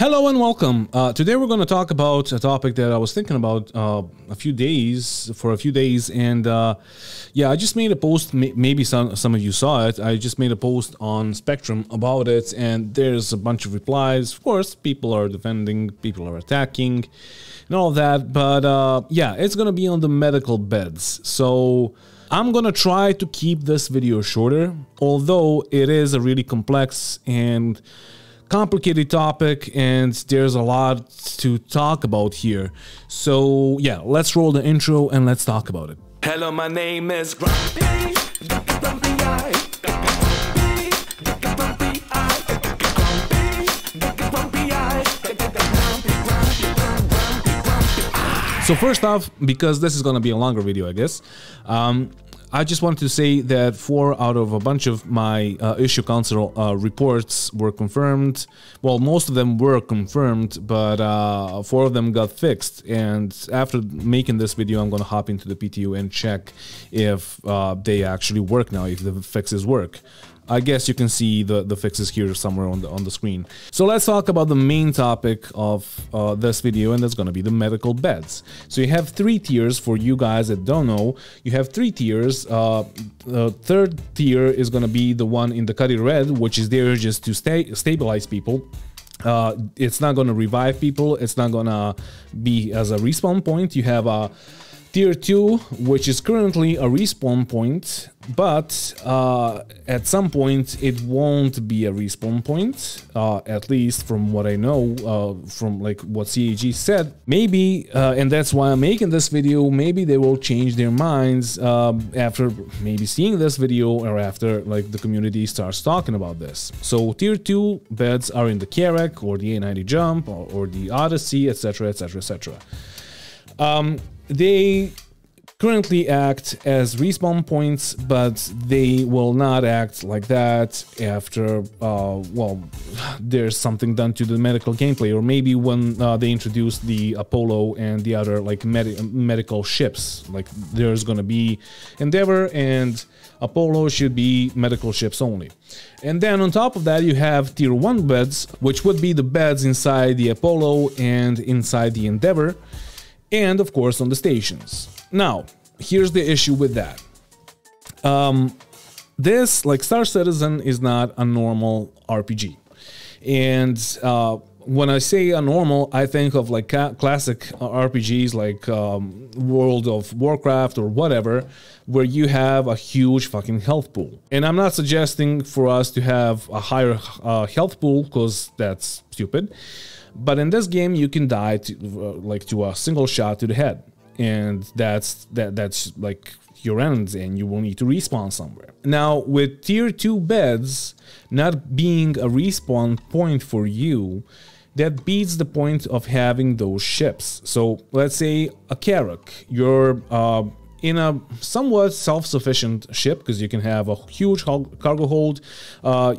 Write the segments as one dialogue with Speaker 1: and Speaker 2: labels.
Speaker 1: Hello and welcome. Today we're going to talk about a topic that I was thinking about for a few days, and yeah, I just made a post. Maybe some of you saw it. I just made a post on Spectrum about it, and there's a bunch of replies. Of course, people are defending, people are attacking, and all of that. But yeah, it's going to be on the medical beds. So I'm going to try to keep this video shorter, although it is a really complex and complicated topic, and there's a lot to talk about here. So yeah, let's roll the intro and let's talk about it.
Speaker 2: Hello, my name is Grumpy.
Speaker 1: So first off, because this is going to be a longer video, I guess, I just wanted to say that 4 out of a bunch of my issue council reports were confirmed. Well, most of them were confirmed, but 4 of them got fixed. And after making this video, I'm going to hop into the PTU and check if they actually work now, if the fixes work. I guess you can see the fixes here somewhere on the screen. So let's talk about the main topic of this video, and that's going to be the medical beds. So you have 3 tiers for you guys that don't know. You have 3 tiers. The third tier is going to be the one in the cutty red, which is there just to stabilize people. It's not going to revive people. It's not going to be as a respawn point. You have a Tier 2, which is currently a respawn point, but at some point it won't be a respawn point, at least from what I know, from like what CIG said. Maybe, and that's why I'm making this video, maybe they will change their minds after maybe seeing this video or after like the community starts talking about this. So Tier 2 beds are in the Carrack or the A90 Jump or the Odyssey, etc, etc, etc. They currently act as respawn points, but they will not act like that after, well, there's something done to the medical gameplay, or maybe when they introduce the Apollo and the other like medical ships. Like there's gonna be Endeavor and Apollo should be medical ships only. And then on top of that you have Tier 1 beds, which would be the beds inside the Apollo and inside the Endeavor, and of course on the stations. Now, here's the issue with that. This, like Star Citizen, is not a normal RPG. And when I say a normal, I think of like classic RPGs like World of Warcraft or whatever, where you have a huge fucking health pool. And I'm not suggesting for us to have a higher health pool, because that's stupid. But in this game, you can die to a single shot to the head, and that's like your end, and you will need to respawn somewhere. Now, with Tier 2 beds not being a respawn point for you, that beats the point of having those ships. So let's say a Carrack, you're in a somewhat self-sufficient ship, because you can have a huge cargo hold.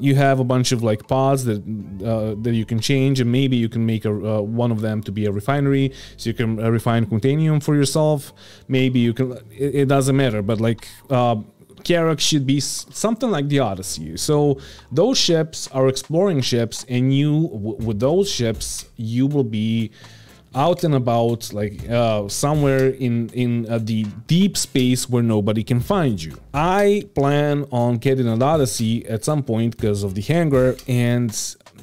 Speaker 1: You have a bunch of like pods that you can change, and maybe you can make one of them to be a refinery, so you can refine Quantanium for yourself. Maybe you can, it doesn't matter, but like Carrack should be something like the Odyssey. So those ships are exploring ships, and you, with those ships, you will be out and about, like somewhere in the deep space where nobody can find you. I plan on getting an Odyssey at some point because of the hangar, and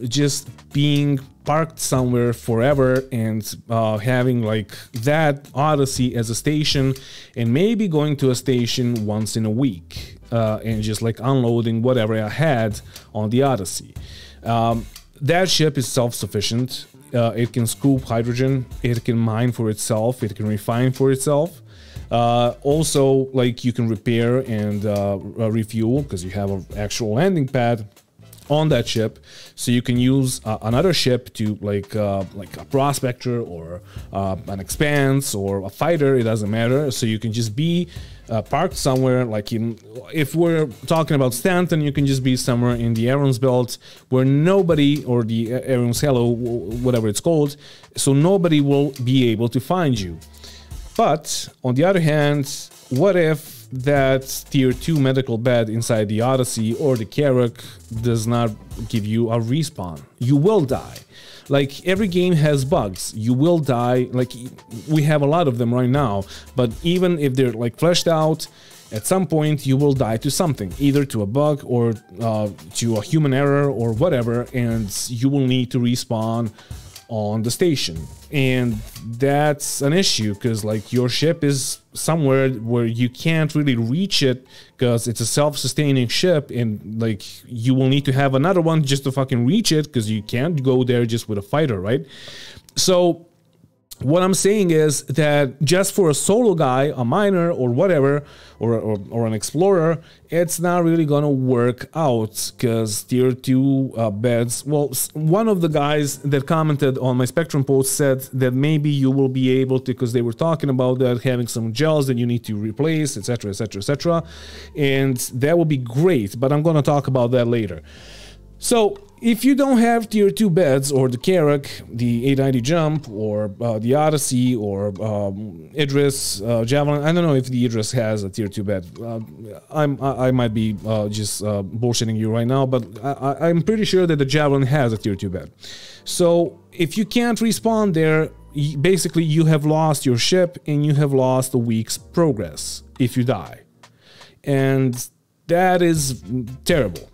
Speaker 1: just being parked somewhere forever and having like that Odyssey as a station, and maybe going to a station once in a week and just like unloading whatever I had on the Odyssey. That ship is self-sufficient. It can scoop hydrogen, it can mine for itself, it can refine for itself. Also, like you can repair and refuel, because you have an actual landing pad on that ship, so you can use another ship to like a prospector or an expanse or a fighter, it doesn't matter. So you can just be parked somewhere, like if we're talking about Stanton, you can just be somewhere in the Aaron's Belt where nobody, or the Aaron's Hello, whatever it's called, so nobody will be able to find you. But on the other hand, what if that tier 2 medical bed inside the Odyssey or the Carrack does not give you a respawn? You will die. like every game has bugs. You will die. Like we have a lot of them right now, but even if they're like fleshed out, at some point you will die to something, either to a bug or to a human error or whatever, and you will need to respawn on the station. And that's an issue because like your ship is somewhere where you can't really reach it because it's a self-sustaining ship, and like you will need to have another one just to fucking reach it because you can't go there just with a fighter, right? So what I'm saying is that just for a solo guy, a miner or whatever, or an explorer, it's not really gonna work out because tier 2 beds. Well, one of the guys that commented on my Spectrum post said that maybe you will be able to, because they were talking about that, having some gels that you need to replace, etc., etc., etc., and that would be great. But I'm gonna talk about that later. So if you don't have tier 2 beds or the Carrack, the 890 jump, or the Odyssey, or Idris, Javelin, I don't know if the Idris has a tier 2 bed. I might be just bullshitting you right now, but I'm pretty sure that the Javelin has a tier 2 bed. So if you can't respawn there, basically you have lost your ship and you have lost a week's progress if you die. And that is terrible.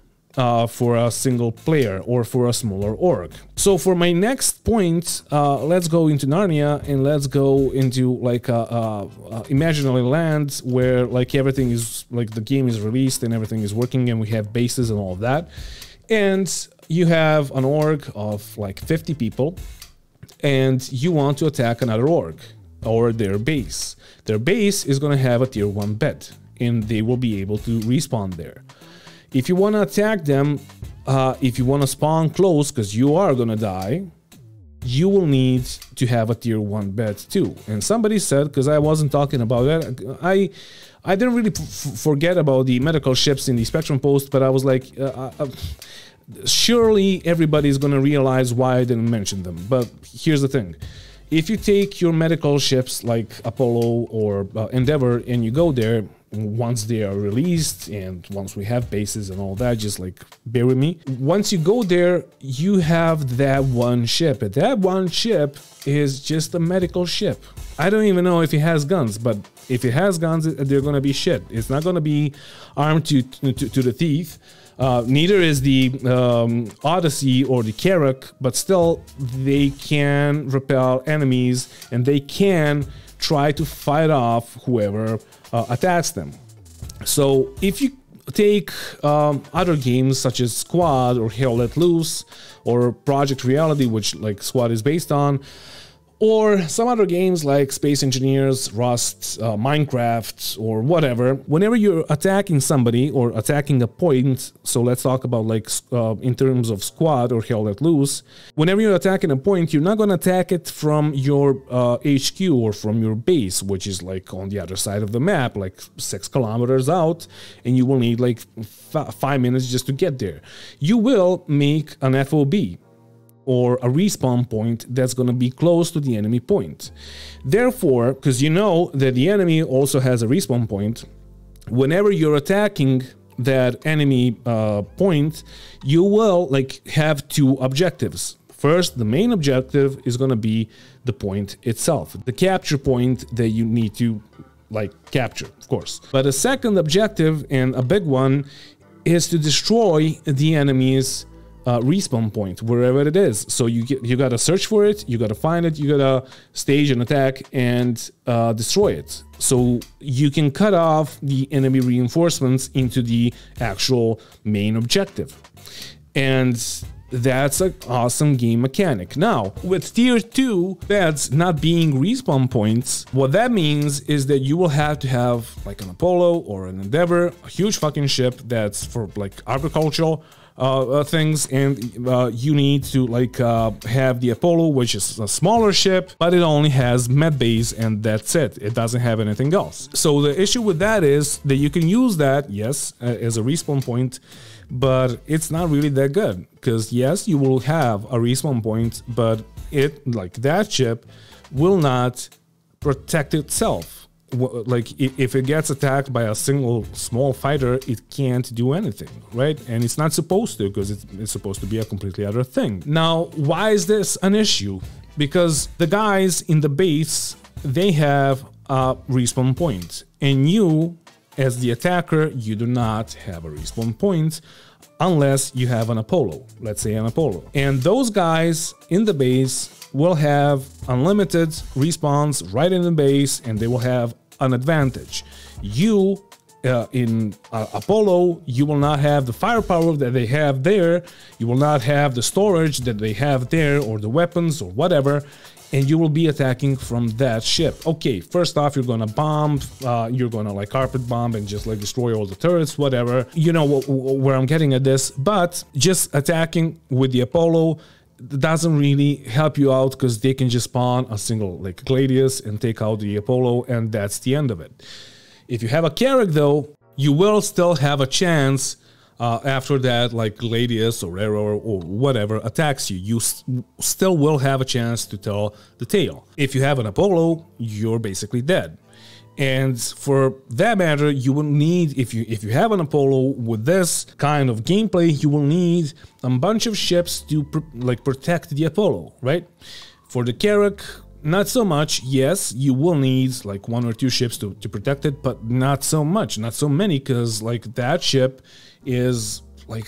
Speaker 1: For a single player or for a smaller org. So for my next point, let's go into Narnia and let's go into like a imaginary land where like everything is like the game is released and everything is working and we have bases and all of that. And you have an org of like 50 people and you want to attack another org or their base. Their base is going to have a tier 1 bed and they will be able to respawn there. If you want to attack them, if you want to spawn close, because you are going to die, you will need to have a tier 1 bed too. And somebody said, because I wasn't talking about that, I didn't really forget about the medical ships in the Spectrum post, but I was like, surely everybody's going to realize why I didn't mention them. But here's the thing. If you take your medical ships like Apollo or Endeavor and you go there, once they are released and once we have bases and all that, just like bear with me. Once you go there, you have that one ship. And that one ship is just a medical ship. I don't even know if it has guns, but if it has guns, they're gonna be shit. It's not gonna be armed to the teeth. Neither is the Odyssey or the Carrack, but still they can repel enemies and they can try to fight off whoever attacks them. So if you take other games such as Squad or Hell Let Loose or Project Reality, which like Squad is based on, or some other games like Space Engineers, Rust, Minecraft, or whatever, whenever you're attacking somebody or attacking a point, so let's talk about like in terms of Squad or Hell Let Loose, whenever you're attacking a point, you're not going to attack it from your HQ or from your base, which is like on the other side of the map, like 6 kilometers out, and you will need like 5 minutes just to get there. You will make an FOB, or a respawn point that's going to be close to the enemy point. Therefore, because you know that the enemy also has a respawn point, whenever you're attacking that enemy point, you will like have 2 objectives. First, the main objective is going to be the point itself, the capture point that you need to like capture, of course. But a second objective, and a big one, is to destroy the enemy's respawn point wherever it is. So you gotta search for it, you gotta find it, you gotta stage an attack and destroy it. So you can cut off the enemy reinforcements into the actual main objective. And that's an awesome game mechanic. Now, with tier 2 beds not being respawn points, what that means is that you will have to have like an Apollo or an Endeavor, a huge fucking ship that's for like agricultural things, and you need to like have the Apollo, which is a smaller ship, but it only has med base and that's it. It doesn't have anything else. So the issue with that is that you can use that, yes, as a respawn point, but it's not really that good, because yes, you will have a respawn point, but it, like that ship, will not protect itself. if it gets attacked by a single small fighter, it can't do anything, right? And it's not supposed to, because it's supposed to be a completely other thing. Now, why is this an issue? Because the guys in the base, they have a respawn point, and you, as the attacker, you do not have a respawn point unless you have an Apollo, let's say an Apollo. And those guys in the base will have unlimited respawns right in the base, and they will have an advantage. You, in Apollo, you will not have the firepower that they have there, you will not have the storage that they have there, or the weapons, or whatever, and you will be attacking from that ship. Okay, first off, you're gonna bomb, you're gonna like carpet bomb and just like destroy all the turrets, whatever. You know where I'm getting at this, but just attacking with the Apollo doesn't really help you out, because they can just spawn a single like Gladius and take out the Apollo, and that's the end of it. If you have a Carrack though, you will still have a chance after that, like Gladius or Referral or whatever attacks you, you still will have a chance to tell the tale. If you have an Apollo, you're basically dead. And for that matter, you will need, if you have an Apollo with this kind of gameplay, you will need a bunch of ships to protect the Apollo, right? For the Carrack, not so much. Yes, you will need like 1 or 2 ships to protect it, but not so much, not so many, because like that ship is like,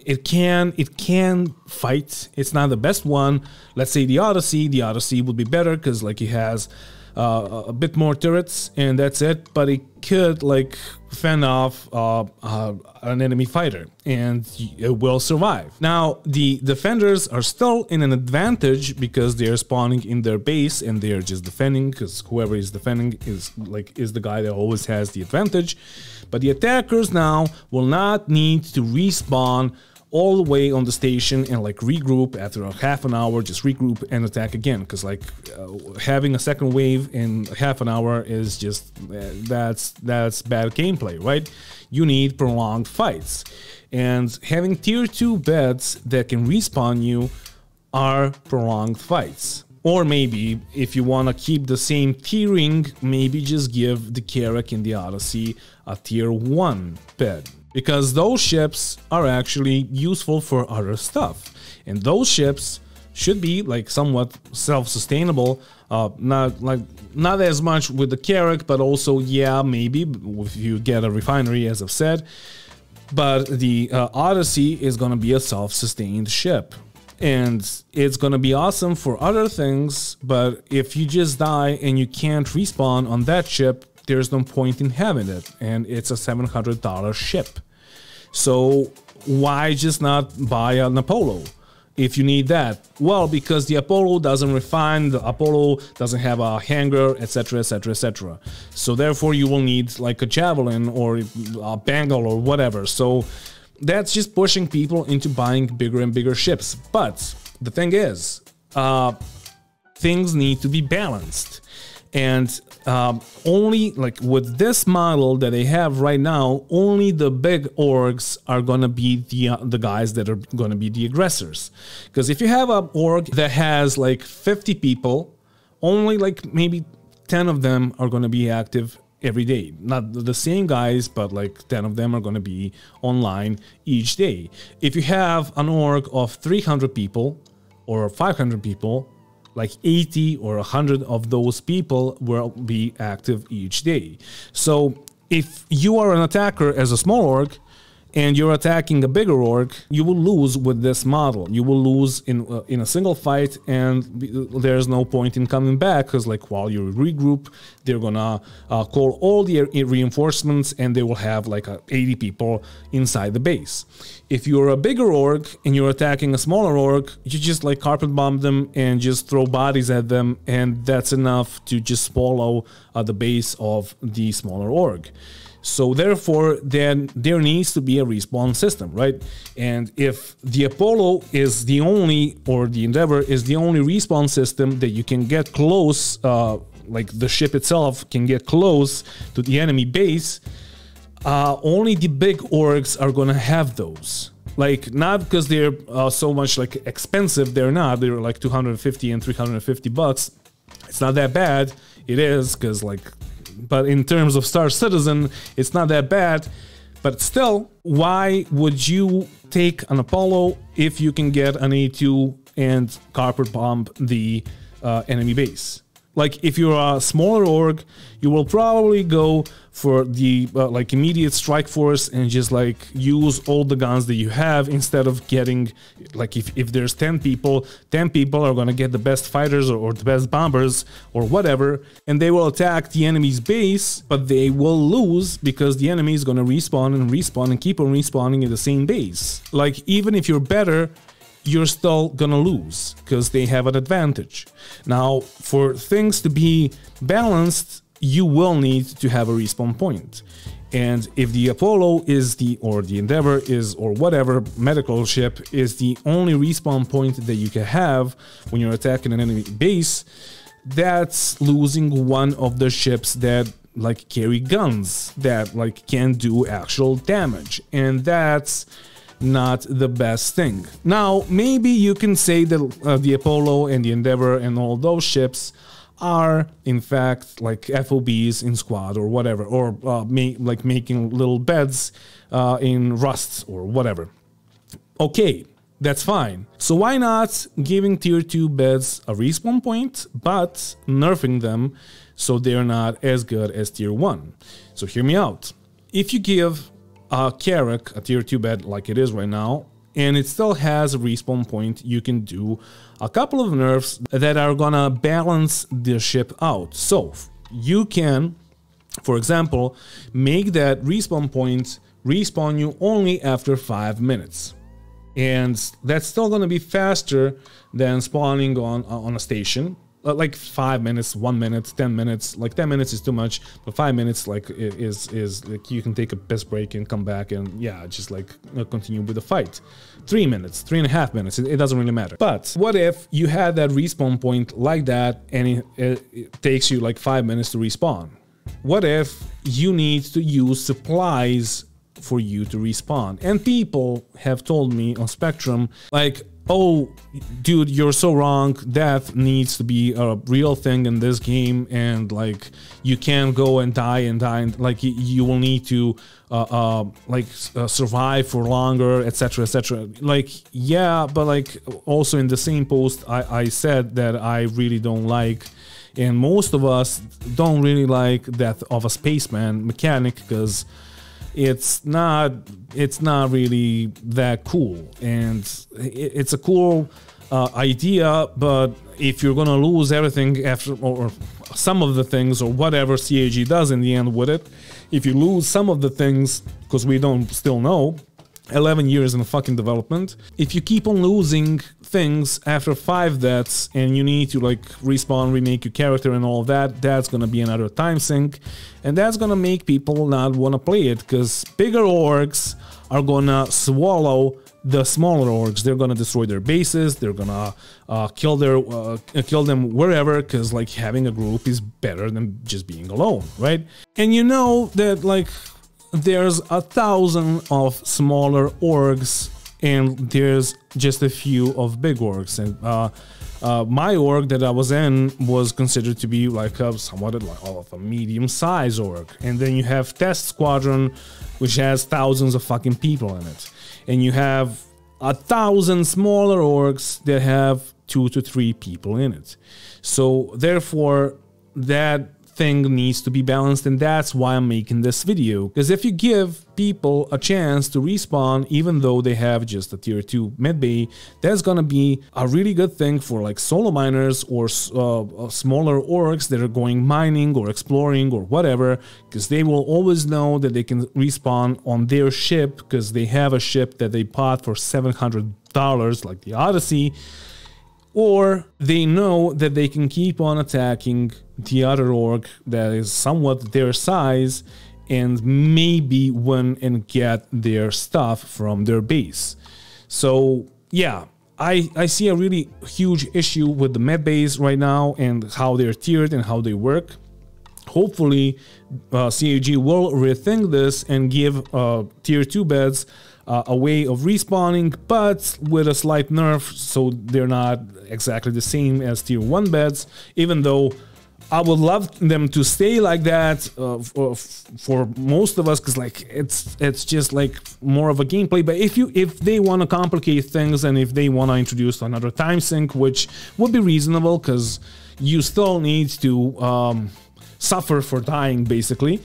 Speaker 1: it can fight. It's not the best one. Let's say the Odyssey would be better, because like it has a bit more turrets, and that's it, but it could like fend off an enemy fighter, and it will survive. Now the defenders are still in an advantage, because they're spawning in their base and they're just defending, because whoever is defending is the guy that always has the advantage. But the attackers now will not need to respawn all the way on the station and like regroup after a half an hour, just regroup and attack again, because like having a second wave in half an hour is just that's bad gameplay, right? You need prolonged fights, and having tier 2 beds that can respawn you are prolonged fights. Or maybe if you want to keep the same tiering, maybe just give the Carrack in the Odyssey a tier 1 bed, because those ships are actually useful for other stuff, and those ships should be like somewhat self-sustainable, not as much with the Carrack, but also, yeah, maybe if you get a refinery, as I've said, but the Odyssey is gonna be a self-sustained ship, and it's gonna be awesome for other things, but if you just die and you can't respawn on that ship, there's no point in having it, and it's a $700 ship. So why just not buy an Apollo if you need that? Well, because the Apollo doesn't refine, the Apollo doesn't have a hangar, etc, etc, etc. So therefore you will need like a Javelin or a Bengal or whatever. So that's just pushing people into buying bigger and bigger ships. But the thing is, things need to be balanced. And only like with this model that they have right now, only the big orgs are gonna be the guys that are gonna be the aggressors. Because if you have an org that has like 50 people, only like maybe 10 of them are gonna be active every day. Not the same guys, but like 10 of them are gonna be online each day. If you have an org of 300 people or 500 people, like 80 or 100 of those people will be active each day. So if you are an attacker as a small org and you're attacking a bigger org, you will lose with this model. You will lose in a single fight, and there's no point in coming back, because like while you regroup, they're gonna call all the reinforcements, and they will have like 80 people inside the base. If you're a bigger org and you're attacking a smaller org, you just like carpet bomb them and just throw bodies at them, and that's enough to just swallow the base of the smaller org. So therefore, then there needs to be a respawn system, right? And if the Apollo is the only, or the Endeavor is the only respawn system that you can get close, like the ship itself can get close to the enemy base, only the big orgs are gonna have those. Like, not because they're so much like expensive, they're not. They're like 250 and 350 bucks. It's not that bad. It is, because like but in terms of Star Citizen, it's not that bad. But still, why would you take an Apollo if you can get an A2 and carpet bomb the enemy base? Like, if you're a smaller org, you will probably go for the like immediate strike force and just like use all the guns that you have instead of getting, like, if there's 10 people are gonna get the best fighters or the best bombers or whatever, and they will attack the enemy's base, but they will lose because the enemy is gonna respawn and keep on respawning in the same base. Like, even if you're better, you're still gonna lose because they have an advantage. Now, for things to be balanced, you will need to have a respawn point. And if the Apollo is or the Endeavor is, or whatever medical ship is the only respawn point that you can have when you're attacking an enemy base, that's losing one of the ships that like carry guns that like can do actual damage. And that's not the best thing. Now, maybe you can say that the Apollo and the Endeavor and all those ships are in fact like FOBs in squad or whatever, or like making little beds in Rust or whatever. Okay, that's fine. So why not giving tier 2 beds a respawn point, but nerfing them so they're not as good as tier 1? So hear me out. If you give a Carrack a tier 2 bed like it is right now, and it still has a respawn point, you can do a couple of nerfs that are gonna balance the ship out. So you can, for example, make that respawn point respawn you only after 5 minutes. And that's still gonna be faster than spawning on a station. Like 5 minutes, 1 minute, 10 minutes. Like 10 minutes is too much, but 5 minutes like is like you can take a piss break and come back and yeah, just like continue with the fight. 3 minutes, 3.5 minutes, it doesn't really matter. But what if you had that respawn point like that and it takes you like 5 minutes to respawn? What if you need to use supplies for you to respawn? And people have told me on Spectrum, like, oh, dude, you're so wrong. Death needs to be a real thing in this game, and like you can't go and die and like you will need to survive for longer, etc., etc. Like, yeah, but like also in the same post, I said that I really don't like, and most of us don't really like Death of a Spaceman mechanic because it's not really that cool, and it's a cool idea, but if you're gonna lose everything after, or some of the things, or whatever CIG does in the end with it, if you lose some of the things, because we don't still know, 11 years in fucking development, if you keep on losing things after 5 deaths and you need to like respawn, remake your character and all of that, that's gonna be another time sink, and that's gonna make people not want to play it, because bigger orgs are gonna swallow the smaller orgs. They're gonna destroy their bases, they're gonna kill them wherever, because like having a group is better than just being alone, right? And you know that like there's 1,000 of smaller orgs and there's just a few of big orgs, and my org that I was in was considered to be like somewhat of a medium-sized org. And then you have Test Squadron, which has thousands of fucking people in it, and you have 1,000 smaller orgs that have 2 to 3 people in it. So therefore that thing needs to be balanced, and that's why I'm making this video. Because if you give people a chance to respawn even though they have just a tier 2 medbay, that's gonna be a really good thing for like solo miners or smaller orgs that are going mining or exploring or whatever, because they will always know that they can respawn on their ship because they have a ship that they bought for $700 like the Odyssey, or they know that they can keep on attacking the other org that is somewhat their size and maybe win and get their stuff from their base. So yeah, I see a really huge issue with the med base right now and how they're tiered and how they work. Hopefully CIG will rethink this and give tier 2 beds a way of respawning, but with a slight nerf, so they're not exactly the same as tier 1 beds, even though I would love them to stay like that for most of us, because like it's just like more of a gameplay. But if they want to complicate things and if they want to introduce another time sync, which would be reasonable, because you still need to suffer for dying basically.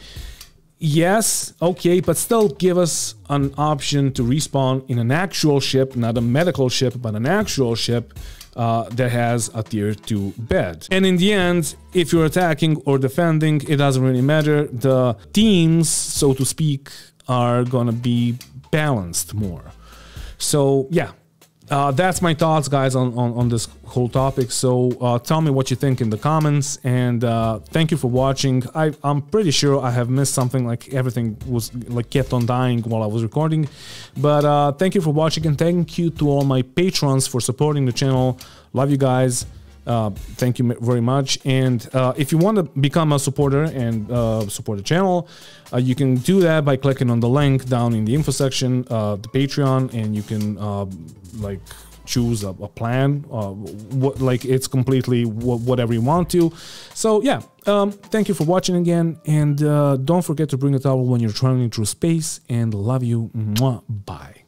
Speaker 1: Yes, okay, but still give us an option to respawn in an actual ship, not a medical ship, but an actual ship that has a tier 2 bed. And in the end, if you're attacking or defending, it doesn't really matter. The teams, so to speak, are gonna be balanced more. So yeah, that's my thoughts, guys, on this whole topic. So tell me what you think in the comments, and thank you for watching. I'm pretty sure I have missed something, like everything was like kept on dying while I was recording, but thank you for watching, and thank you to all my patrons for supporting the channel. Love you guys. Thank you very much. And if you want to become a supporter and support the channel, you can do that by clicking on the link down in the info section, the Patreon, and you can like choose a plan. Like it's completely whatever you want to. So yeah, thank you for watching again, and don't forget to bring a towel when you're traveling through space. And love you. Mwah. Bye.